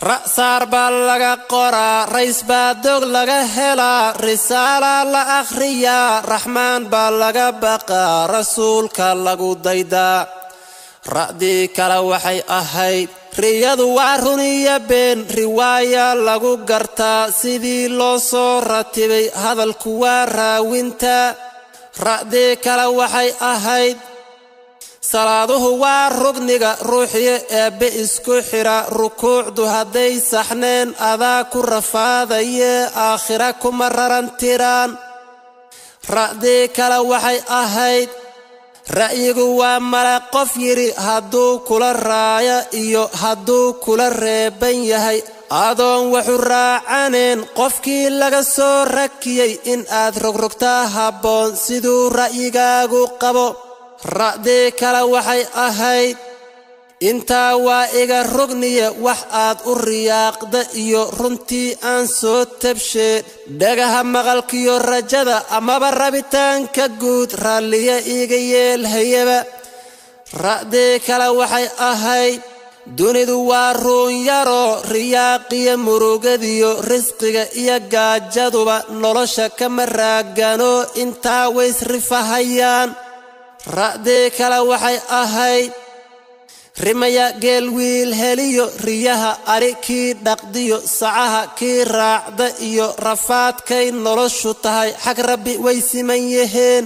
رأسار باللغة قرى رئيس بادوغ لغة هلا رسالة لأخرية رحمن باللغة بقى رسولك لغو دايدا رأدي كالوحي أهيد رياض وارهنية بين رواية لغو قرطا سيدي لو صورتي هذا الكوارا وانتا رأدي كالوحي أهيد salaaduhu waa rugniga ruuxiye eebbe isku xira rukuucdu hadday saxneen adaa ku rafaadaye aakhira kuma rarantiraan ra'dii kale waxay ahayd ra'yigu waa mala qof yiri hadduu kula raaya iyo hadduu kula reeban yahay adoon wuxu raacaneen qofkii laga soo rakiyey in aad rogrogtaa habboon siduu ra'yigaagu qabo ra'dii kale waxay ahayd intaa waa iga rugniye wax aad u riyaaqda iyo runtii aan soo tabshee dhagaha maqalkiyo rajada amaba rabitaanka guud raalliya iga yeelhayaba ra'dii kale waxay ahayd dunidu waa ruun yaroo riyaaqiyo murugadiyo risqiga iyo gaajaduba nolosha kama raagano intaa waysrifahayaan ra'dii kale waxay ahayd rimaya geel wiil heliyo riyaha ari kii dhaqdiyo sacaha kii raacda iyo rafaadkay noloshu tahay xag rabbi way siman yihiin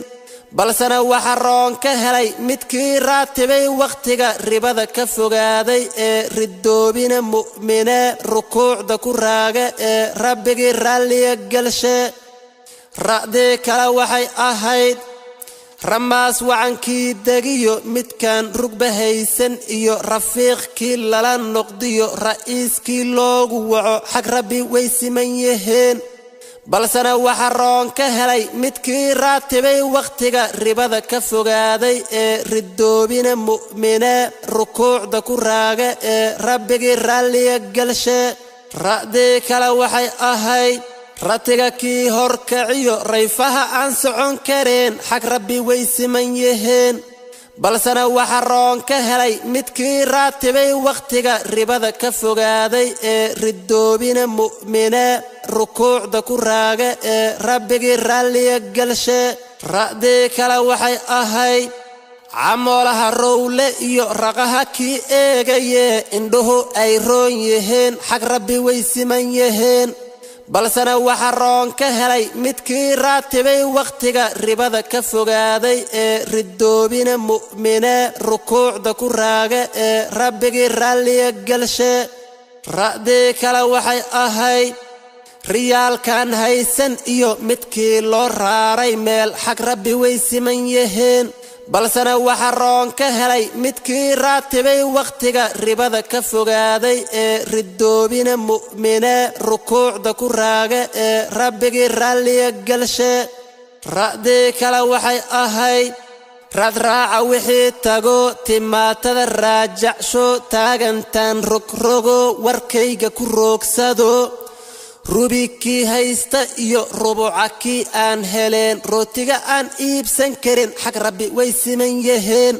balsena waxa roon ka helay midkii raatibay wakhtiga ribada ka fogaaday ee ridoobina mu'mine rukuucda ku raaga ee rabbigii raalliya galshe ra'dii kale waxay ahayd ramaas wacankii degiyo midkaan rugba haysan iyo rafiiqkii lala noqdiyo ra'iiskii loogu waco xag rabbi way siman yihiin balsena waxa roon ka helay midkii raatibay wakhtiga ribada ka fogaaday ee ridoobina mu'mine rukuucda ku raaga ee rabbigii raalliya galshe ra'dii kale waxay ahayd ratiga kii horkaciyo rayfaha aan socon kareen xag rabbi way siman yihiin balsena waxa roon ka helay midkii raatibay wakhtiga ribada ka fogaaday ee ridoobina mu'mine rukuucda ku raaga ee rabbigii raalliya galshe ra'dii kale waxay ahayd camoolaha rowle iyo raqaha kii eegaye indhuhu ay roon yihiin xag rabbi way siman yihiin balsena waxa roon ka helay midkii raatibay wakhtiga ribada ka fogaaday ee ridoobina mu'mine rukuucda ku raaga ee rabbigii raalliya galshe ra'dii kale waxay ahayd riyaalkan haysan iyo midkii loo raaray meel xag rabbi way siman yihiin balsena waxa roon ka helay midkii raatibay wakhtiga ribada ka fogaaday ee ridoobina mu'mine rukuucda ku raaga ee rabbigii raalliya galshe ra'dii kale waxay ahayd raadraaca wixii tago timaatada raajacsho taagantaan rogrogo warkayga ku roogsado rubikii haysta iyo rubuca kii aan heleen rootiga aan iibsan karin xag rabbi way siman yihiin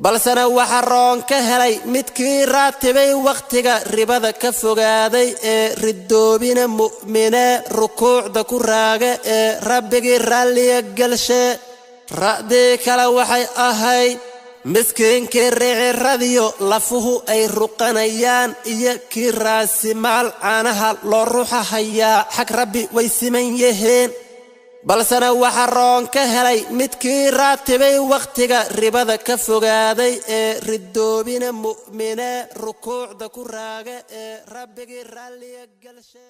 balsena waxa roon ka helay midkii raatibay wakhtiga ribada ka fogaaday ee ridoobina mu'mine rukuucda ku raaga ee rabbigii raalliya galshe ra'dii kale waxay ahayd miskiinkii riciradiyo lafuhu ay ruqanayaan iyo kii raasimaal caanaha loo ruxahayaa xag rabbi way siman yihiin balsena waxa roon ka helay midkii raatibay wakhtiga ribada ka fogaaday ee ridoobina mu'mine rukuucda ku raaga ee rabbigii raalliya galshe